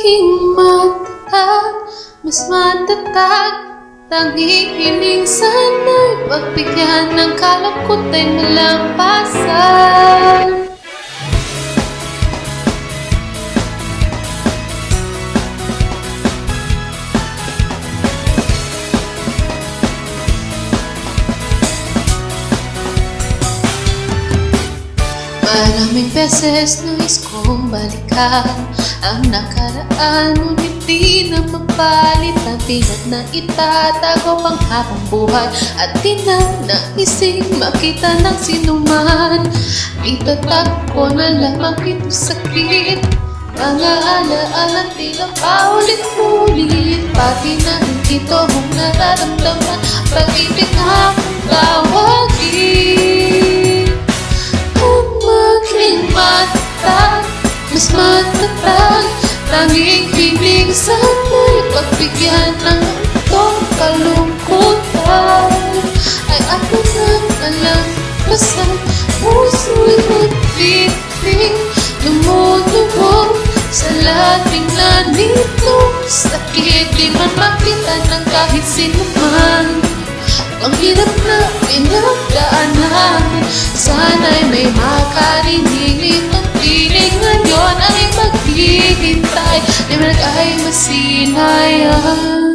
maging matatag, mas matatag. Tanging hiling sana'y pagbigyan ng kalungkot ay malampasan. Maraming beses nais kong balikan ang nakaraan, ngunit di na mapalit ang pinat na itatago pang habang buhay. At di na naising makita ng sinuman, itatak ko na lamang ito sakit. Mga alaala tila paulit-ulit, pati na ito mong nararamdaman, pag-ibig akong tawagin. Matatag, mas matatag. Tanging hiling sana'y pagbigyan ng itong kalungkutan ay ako nang alampasan. Puso'y magtiting, lumulubog sa lating na nitong sakit. Di man makita ng kahit sinuman ang hirap na pinagdaanan. Sana'y may makarinig nitong tinig ngayon ay maghihintay, di man ay masilayan.